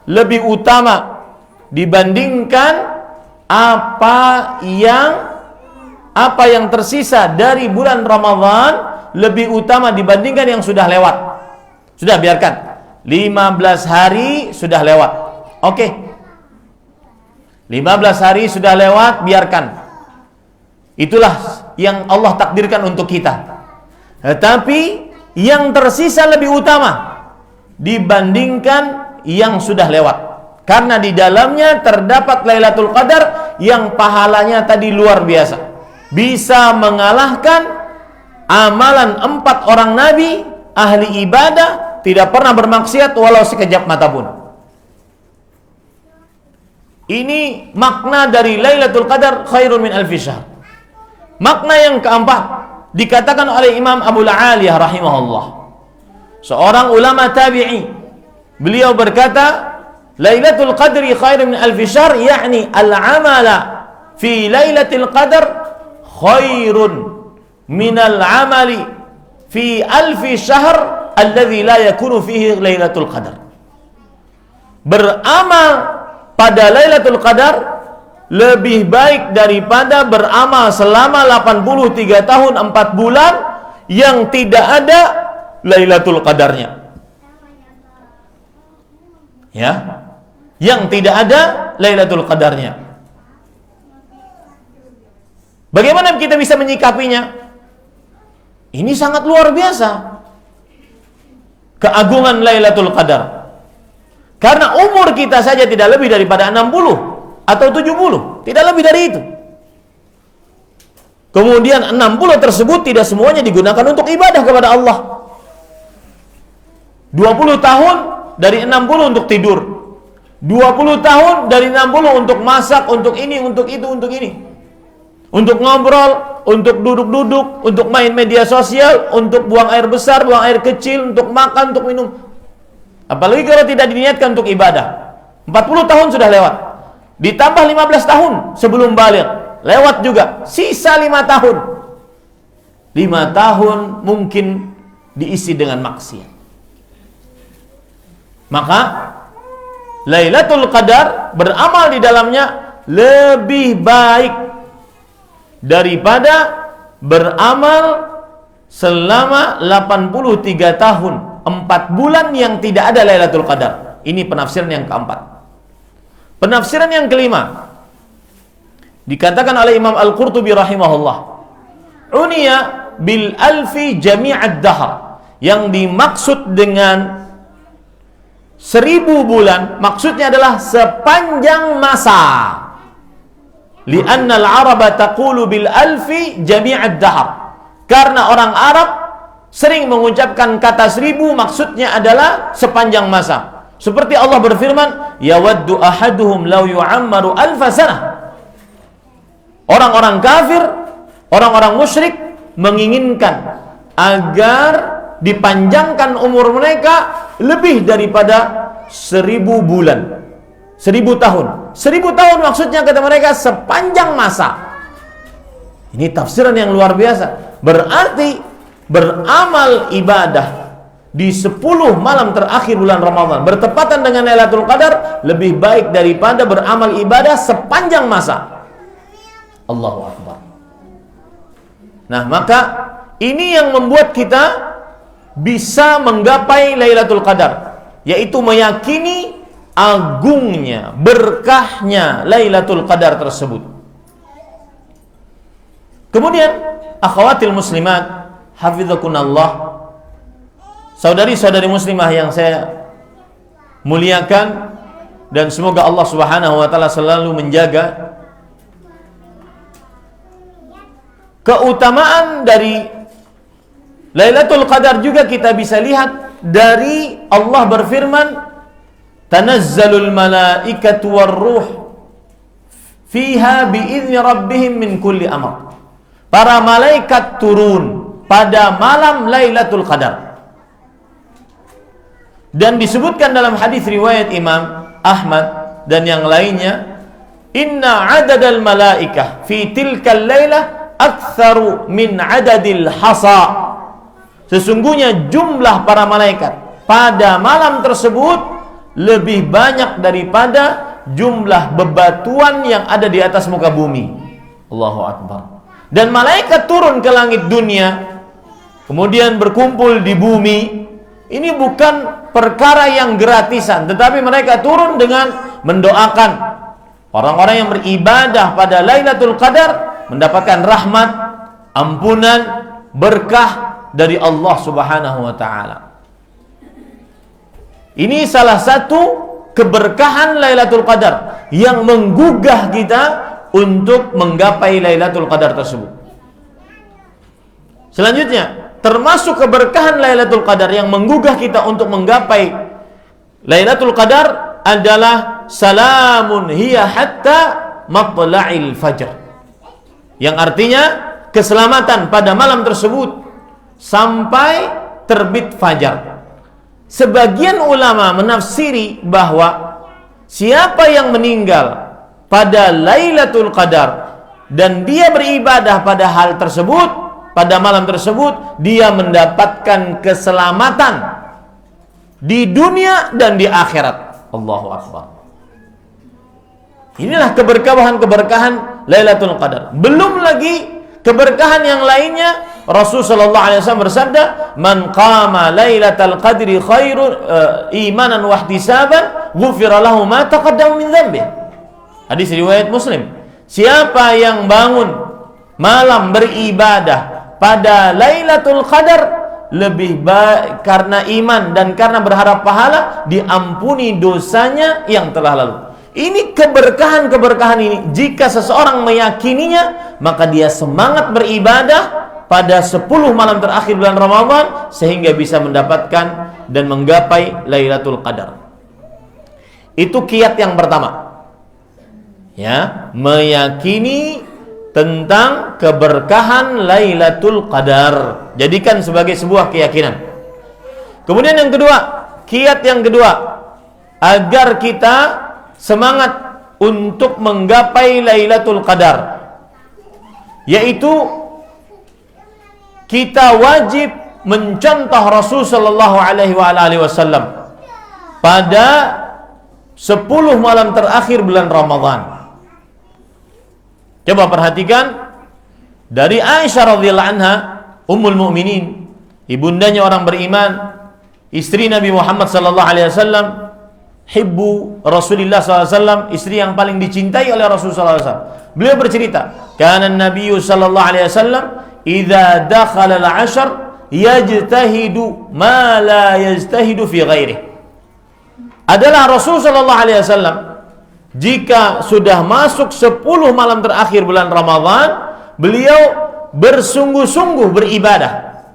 lebih utama dibandingkan apa yang tersisa dari bulan Ramadan lebih utama dibandingkan yang sudah lewat. Sudah, biarkan 15 hari sudah lewat. Oke. 15 hari sudah lewat, biarkan. Itulah yang Allah takdirkan untuk kita. Tetapi yang tersisa lebih utama dibandingkan yang sudah lewat. Karena di dalamnya terdapat Lailatul Qadar yang pahalanya tadi luar biasa. Bisa mengalahkan amalan 4 orang nabi, ahli ibadah, tidak pernah bermaksiat walau sekejap mata pun. Ini makna dari Lailatul Qadar khairun min alfi syahr. Makna yang keempat dikatakan oleh Imam Abu Aliyah rahimahullah, seorang ulama tabi'i. Beliau berkata, Lailatul Qadri khairun min alfi syahr, yakni al-amala fi Lailatul Qadar khairun min al-amali fi alfi syahr alladhi la yakunu fihi Lailatul Qadar. Beramal pada Lailatul Qadar lebih baik daripada beramal selama 83 tahun 4 bulan yang tidak ada Lailatul Qadarnya. Ya, yang tidak ada Lailatul Qadarnya. Bagaimana kita bisa menyikapinya? Ini sangat luar biasa keagungan Lailatul Qadar. Karena umur kita saja tidak lebih daripada 60 atau 70, tidak lebih dari itu. Kemudian 60 tersebut tidak semuanya digunakan untuk ibadah kepada Allah. 20 tahun dari 60 untuk tidur, 20 tahun dari 60 untuk masak, untuk ini, untuk itu, untuk ini, untuk ngobrol, untuk duduk-duduk, untuk main media sosial, untuk buang air besar, buang air kecil, untuk makan, untuk minum. Apalagi kalau tidak diniatkan untuk ibadah. 40 tahun sudah lewat. Ditambah 15 tahun sebelum balik, lewat juga. Sisa 5 tahun. 5 tahun mungkin diisi dengan maksiat. Maka Lailatul Qadar beramal di dalamnya lebih baik daripada beramal selama 83 tahun 4 bulan yang tidak ada Lailatul Qadar. Ini penafsiran yang keempat. Penafsiran yang kelima dikatakan oleh Imam Al-Qurtubi rahimahullah, uniya bil alfi jami'ad dahr, yang dimaksud dengan 1000 bulan maksudnya adalah sepanjang masa. Li'anna al-araba taqulu bil alfi jami'ad dahr, karena orang Arab sering mengucapkan kata 1000 maksudnya adalah sepanjang masa. Seperti Allah berfirman, yawaddu ahaduhum law yu'ammaru alfa sanah. Orang-orang kafir, orang-orang musyrik menginginkan agar dipanjangkan umur mereka lebih daripada 1000 bulan, 1000 tahun. 1000 tahun maksudnya kata mereka sepanjang masa. Ini tafsiran yang luar biasa. Berarti beramal ibadah di 10 malam terakhir bulan Ramadan bertepatan dengan Lailatul Qadar lebih baik daripada beramal ibadah sepanjang masa. Allahu Akbar. Nah, maka ini yang membuat kita bisa menggapai Lailatul Qadar, yaitu meyakini agungnya, berkahnya Lailatul Qadar tersebut. Kemudian akhawatil muslimat hafizakunallah, saudari-saudari muslimah yang saya muliakan, dan semoga Allah Subhanahu wa taala selalu menjaga, keutamaan dari Lailatul Qadar juga kita bisa lihat dari Allah berfirman, tanazzalul malaikatu warruh fiha biizni rabbihim min kulli amr. Para malaikat turun pada malam Lailatul Qadar. Dan disebutkan dalam hadis riwayat Imam Ahmad dan yang lainnya, inna adadal malaikah fi tilkal lailah aktsaru min adadil hasa. Sesungguhnya jumlah para malaikat pada malam tersebut lebih banyak daripada jumlah bebatuan yang ada di atas muka bumi. Allahu Akbar. Dan malaikat turun ke langit dunia, kemudian berkumpul di bumi. Ini bukan perkara yang gratisan, tetapi mereka turun dengan mendoakan orang-orang yang beribadah pada Lailatul Qadar mendapatkan rahmat, ampunan, berkah dari Allah Subhanahu wa taala. Ini salah satu keberkahan Lailatul Qadar yang menggugah kita untuk menggapai Lailatul Qadar tersebut. Selanjutnya, termasuk keberkahan Lailatul Qadar yang menggugah kita untuk menggapai Lailatul Qadar adalah salamun hiya hatta matla'il fajr. Yang artinya keselamatan pada malam tersebut sampai terbit fajar. Sebagian ulama menafsiri bahwa siapa yang meninggal pada Lailatul Qadar dan dia beribadah pada hal tersebut, pada malam tersebut, dia mendapatkan keselamatan di dunia dan di akhirat. Allahu Akbar. Inilah keberkahan Lailatul Qadar. Belum lagi keberkahan yang lainnya. Rasul sallallahu alaihi wasallam bersabda, "Man qama lailatal qadri khairun imanan wa ihtisaban, ghufira lahu ma taqaddama min dhanbihi." Hadis riwayat Muslim. Siapa yang bangun malam beribadah pada Lailatul Qadar lebih baik karena iman dan karena berharap pahala, diampuni dosanya yang telah lalu. Ini keberkahan ini, jika seseorang meyakininya, maka dia semangat beribadah pada 10 malam terakhir bulan Ramadan sehingga bisa mendapatkan dan menggapai Lailatul Qadar. Itu kiat yang pertama. Ya, meyakini tentang keberkahan Lailatul Qadar. Jadikan sebagai sebuah keyakinan. Kemudian yang kedua, kiat yang kedua, agar kita semangat untuk menggapai Lailatul Qadar, yaitu kita wajib mencontoh Rasul sallallahu alaihi wasallam pada 10 malam terakhir bulan Ramadan. Coba perhatikan dari Aisyah radhiyallahu anha, ummul mukminin, ibundanya orang beriman, istri Nabi Muhammad sallallahu alaihi wasallam, hibbu Rasulullah sallallahu alaihi wasallam, istri yang paling dicintai oleh Rasul sallallahu alaihi wasallam. Beliau bercerita, "Kana an-nabiy sallallahu alaihi wasallam idza dakhala al-'ashr yajtahidu ma la yajtahidu fi ghairihi." Adalah Rasul sallallahu alaihi wasallam jika sudah masuk 10 malam terakhir bulan Ramadan, beliau bersungguh-sungguh beribadah.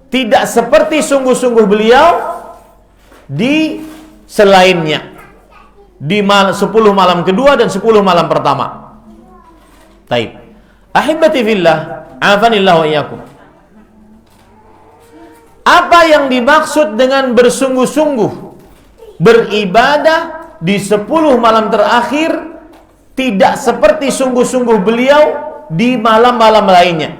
Tidak seperti sungguh-sungguh beliau di selainnya, di 10 malam kedua dan 10 malam pertama. Taib. Ahibati fillah, afanillah wa iyyakum. Apa yang dimaksud dengan bersungguh-sungguh beribadah di 10 malam terakhir, tidak seperti sungguh-sungguh beliau di malam-malam lainnya?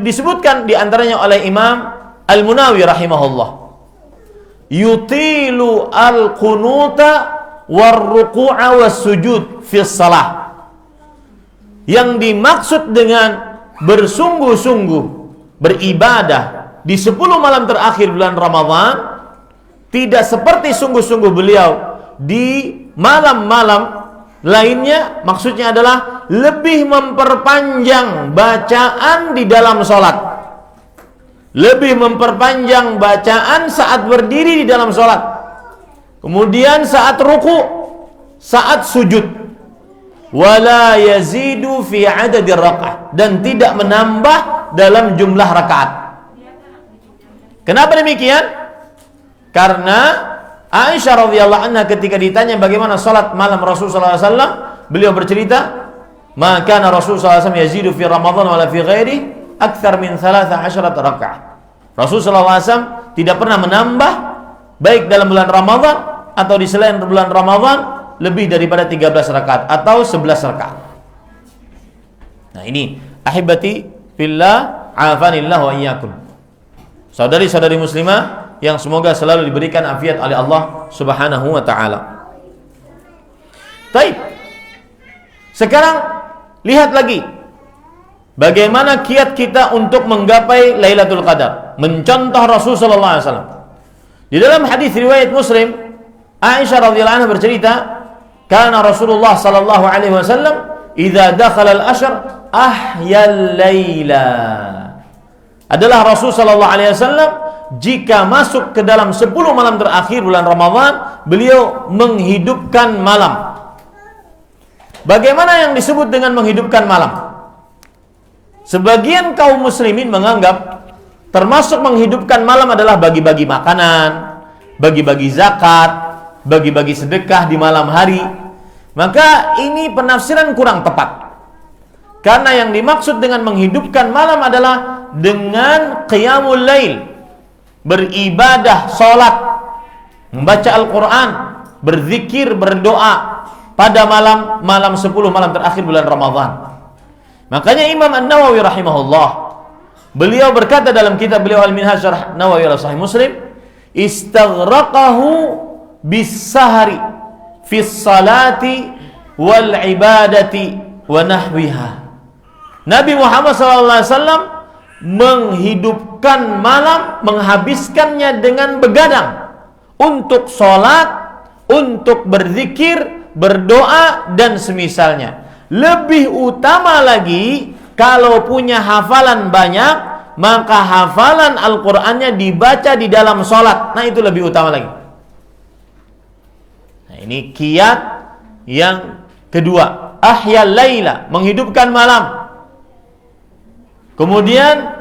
Disebutkan diantaranya oleh Imam Al-Munawi rahimahullah, yutilu al-qunuta war-ruku'a was-sujud fi shalah. Yang dimaksud dengan bersungguh-sungguh beribadah di 10 malam terakhir bulan Ramadan, tidak seperti sungguh-sungguh beliau di malam-malam lainnya. Maksudnya adalah lebih memperpanjang bacaan di dalam sholat, lebih memperpanjang bacaan saat berdiri di dalam sholat, kemudian saat ruku, saat sujud. Wala yazidu fi adadi rakaat, dan tidak menambah dalam jumlah rakaat. Kenapa demikian? Karena Aisyah radhiyallahu anha ketika ditanya bagaimana salat malam Rasulullah SAW, beliau bercerita, "Ma kana Rasulullah SAW yazidu fi Ramadan wala fi ghairi akthar min 13 rakaat." Rasulullah SAW tidak pernah menambah baik dalam bulan Ramadan atau di selain bulan Ramadan lebih daripada 13 rakaat atau 11 rakaat. Nah, ini ahibati fillah, afanillah wa iyyakum. Saudari-saudari muslimah yang semoga selalu diberikan afiat oleh Allah Subhanahu wa taala. Baik. Sekarang lihat lagi bagaimana kiat kita untuk menggapai Lailatul Qadar. Mencontoh Rasul sallallahu alaihi wasallam. Di dalam hadis riwayat Muslim, Aisyah radhiyallahu anha bercerita, "Kana Rasulullah sallallahu alaihi wasallam idza dakhala al-ashr ahyal laila." Adalah Rasul sallallahu alaihi wasallam jika masuk ke dalam 10 malam terakhir bulan Ramadan, beliau menghidupkan malam. Bagaimana yang disebut dengan menghidupkan malam? Sebagian kaum muslimin menganggap termasuk menghidupkan malam adalah bagi-bagi makanan, bagi-bagi zakat, bagi-bagi sedekah di malam hari. Maka ini penafsiran kurang tepat. Karena yang dimaksud dengan menghidupkan malam adalah dengan qiyamul lail, beribadah, salat, membaca Al-Quran, berzikir, berdoa pada malam 10 malam terakhir bulan Ramadan. Makanya Imam An-Nawawi rahimahullah, beliau berkata dalam kitab beliau Al-Minhaj Syarh Nawawi ala Sahih Muslim, "Istaghraqahu bis-sahri fi salati wal ibadati wa nahwiha." Nabi Muhammad SAW menghidupkan malam, menghabiskannya dengan begadang untuk sholat, untuk berzikir, berdoa, dan semisalnya. Lebih utama lagi, kalau punya hafalan banyak, maka hafalan Al-Qur'annya dibaca di dalam sholat. Nah, itu lebih utama lagi. Nah, ini kiat yang kedua, ahyal laila, menghidupkan malam. Kemudian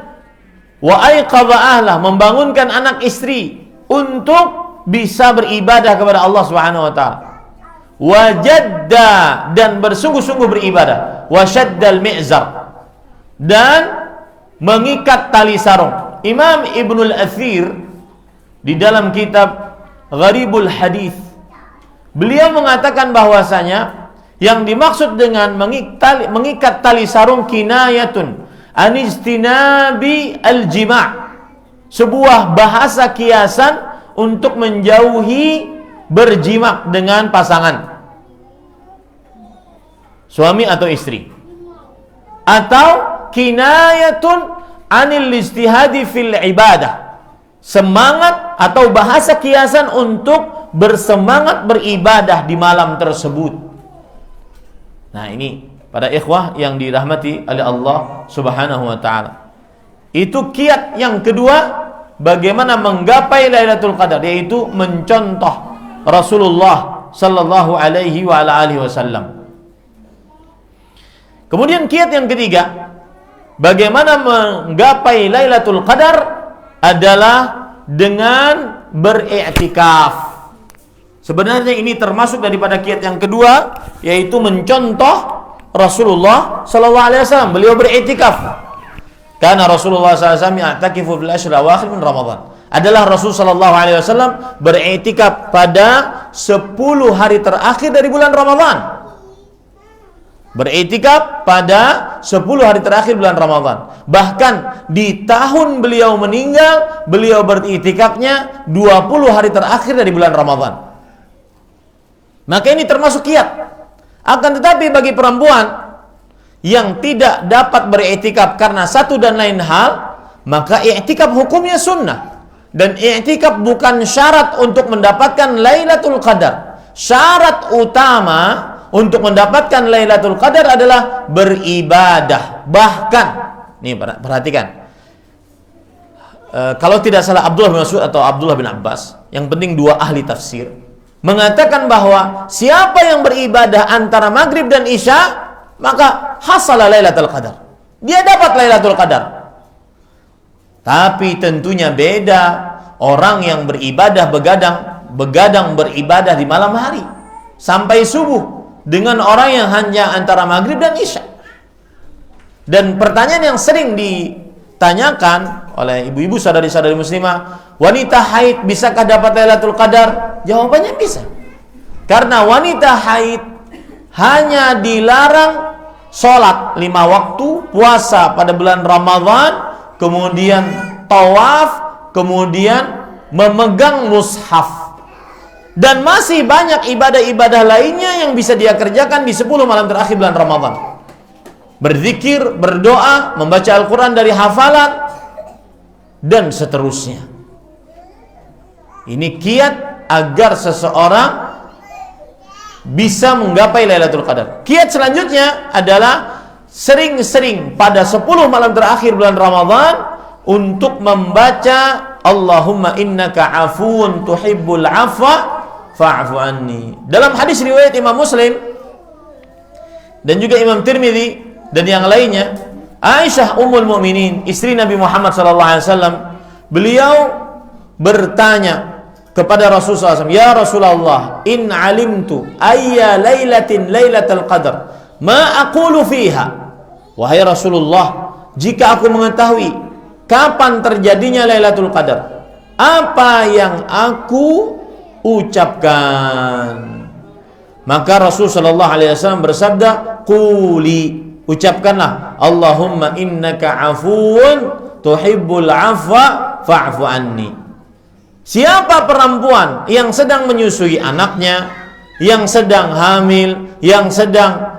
wa aiqadha ahlah, membangunkan anak istri untuk bisa beribadah kepada Allah Subhanahu wa taala. Wajadda, dan bersungguh-sungguh beribadah. Wasyaddal mi'zar, dan mengikat tali sarung. Imam Ibnul Athir di dalam kitab Gharibul Hadis, beliau mengatakan bahwasanya yang dimaksud dengan mengikat tali sarung kinayatun anistinabi al-jima', sebuah bahasa kiasan untuk menjauhi berjimak dengan pasangan, suami atau istri. Atau kinayatun anil istihadi fil ibadah, semangat atau bahasa kiasan untuk bersemangat beribadah di malam tersebut. Nah, ini pada ikhwah yang dirahmati oleh Allah Subhanahu wa taala. Itu kiat yang kedua bagaimana menggapai Lailatul Qadar, yaitu mencontoh Rasulullah sallallahu alaihi wa ala alihi wasallam. Kemudian kiat yang ketiga bagaimana menggapai Lailatul Qadar adalah dengan beriktikaf. Sebenarnya ini termasuk daripada kiat yang kedua, yaitu mencontoh Rasulullah sallallahu alaihi wasallam. Beliau beriktikaf. Karena Rasulullah sallallahu alaihi wasallam ya'takifu fil ashr awakhir min Ramadan. Adalah Rasul sallallahu alaihi wasallam beriktikaf pada 10 hari terakhir dari bulan Ramadan. Beriktikaf pada 10 hari terakhir bulan Ramadan. Bahkan di tahun beliau meninggal, beliau beriktikafnya 20 hari terakhir dari bulan Ramadan. Maka ini termasuk kiat. Akan tetapi bagi perempuan yang tidak dapat beriktikaf karena satu dan lain hal, maka iktikaf hukumnya sunnah. Dan iktikaf bukan syarat untuk mendapatkan Lailatul Qadar. Syarat utama untuk mendapatkan Lailatul Qadar adalah beribadah. Bahkan, nih perhatikan, kalau tidak salah Abdullah bin Mas'ud atau Abdullah bin Abbas, yang penting dua ahli tafsir, mengatakan bahwa siapa yang beribadah antara maghrib dan isya, maka hasala Lailatul Qadar. Dia dapat Lailatul Qadar. Tapi tentunya beda orang yang beribadah begadang beribadah di malam hari sampai subuh dengan orang yang hanya antara maghrib dan isya. Dan pertanyaan yang sering ditanyakan oleh ibu-ibu saudari-saudari muslimah, wanita haid bisakah dapat Lailatul Qadar? Jawabannya bisa. Karena wanita haid hanya dilarang sholat 5 waktu, puasa pada bulan Ramadan, kemudian tawaf, kemudian memegang mushaf. Dan masih banyak ibadah-ibadah lainnya yang bisa dia kerjakan di 10 malam terakhir bulan Ramadan. Berzikir, berdoa, membaca Al-Quran dari hafalan, dan seterusnya. Ini kiat agar seseorang bisa menggapai Lailatul Qadar. Kiat selanjutnya adalah sering-sering pada 10 malam terakhir bulan Ramadan untuk membaca Allahumma innaka afuun tuhibbul afwa fa'fu anni. Dalam hadis riwayat Imam Muslim dan juga Imam Tirmidzi dan yang lainnya, Aisyah Ummul Mukminin, istri Nabi Muhammad SAW, beliau bertanya kepada Rasulullah SAW, ya Rasulullah, in alimtu ayya lailatin lailatul qadar ma aqulu fiha. Wahai Rasulullah, jika aku mengetahui kapan terjadinya Lailatul Qadar, apa yang aku ucapkan? Maka Rasul sallallahu alaihi wasallam bersabda, quli, ucapkanlah Allahumma innaka afuun tuhibbul afwa fa'fu anni. Siapa perempuan yang sedang menyusui anaknya, yang sedang hamil, yang sedang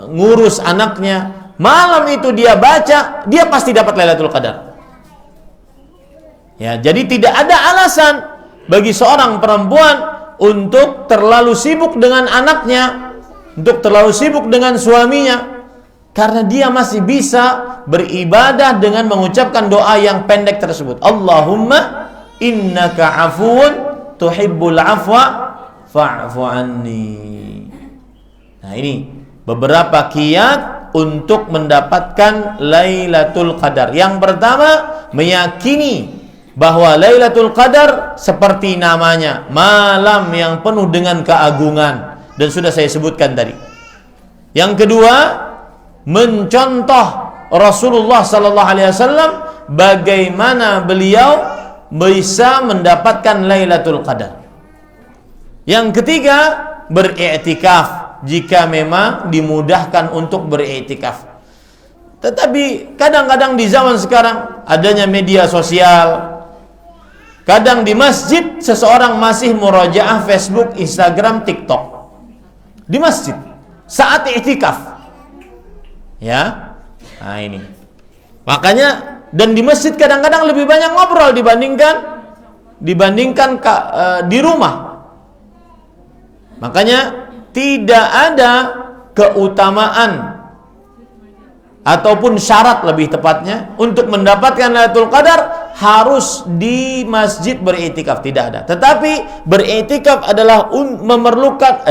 mengurus anaknya, malam itu dia baca, dia pasti dapat Lailatul Qadar. Ya, jadi tidak ada alasan bagi seorang perempuan untuk terlalu sibuk dengan anaknya, untuk terlalu sibuk dengan suaminya, karena dia masih bisa beribadah dengan mengucapkan doa yang pendek tersebut. Allahumma innaka afuun tuhibbul afwa fa'fu anni. Nah, ini beberapa kiat untuk mendapatkan Lailatul Qadar. Yang pertama, meyakini bahwa Lailatul Qadar seperti namanya, malam yang penuh dengan keagungan, dan sudah saya sebutkan tadi. Yang kedua, mencontoh Rasulullah sallallahu alaihi wasallam bagaimana beliau bisa mendapatkan Lailatul Qadar. Yang ketiga, beriktikaf jika memang dimudahkan untuk beriktikaf. Tetapi kadang-kadang di zaman sekarang adanya media sosial, kadang di masjid seseorang masih murajaah Facebook, Instagram, TikTok di masjid saat iktikaf. Ya, nah ini. Makanya dan di masjid kadang-kadang lebih banyak ngobrol dibandingkan di rumah. Makanya tidak ada keutamaan ataupun syarat lebih tepatnya untuk mendapatkan Lailatul Qadar harus di masjid beriktikaf, tidak ada. Tetapi beriktikaf adalah memerlukan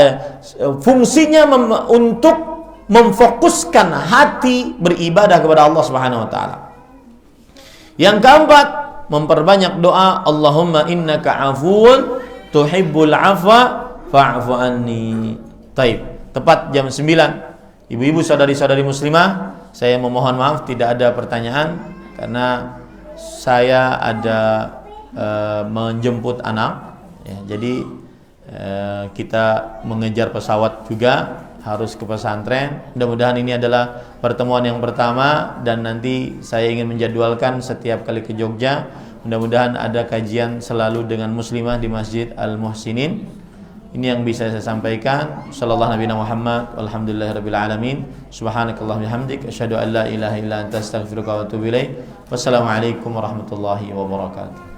fungsinya untuk memfokuskan hati beribadah kepada Allah Subhanahu wa taala. Yang keempat, memperbanyak doa Allahumma innaka afuun tuhibbul afwa fa'fu anni. Taib. Tepat jam 9. Ibu-ibu saudari-saudari muslimah, saya memohon maaf tidak ada pertanyaan karena saya ada menjemput anak ya, jadi kita mengejar pesawat juga, harus ke pesantren. Mudah-mudahan ini adalah pertemuan yang pertama dan nanti saya ingin menjadwalkan setiap kali ke Jogja. Mudah-mudahan ada kajian selalu dengan muslimah di Masjid Al-Muhsinin Ini yang bisa saya sampaikan. Sallallahu nabiyana Muhammad walhamdulillahirabbil alamin. Subhanakallahumma hamdik asyhadu an la ilaha illa anta astaghfiruka wa atubu ilaik. Wassalamualaikum warahmatullahi wabarakatuh.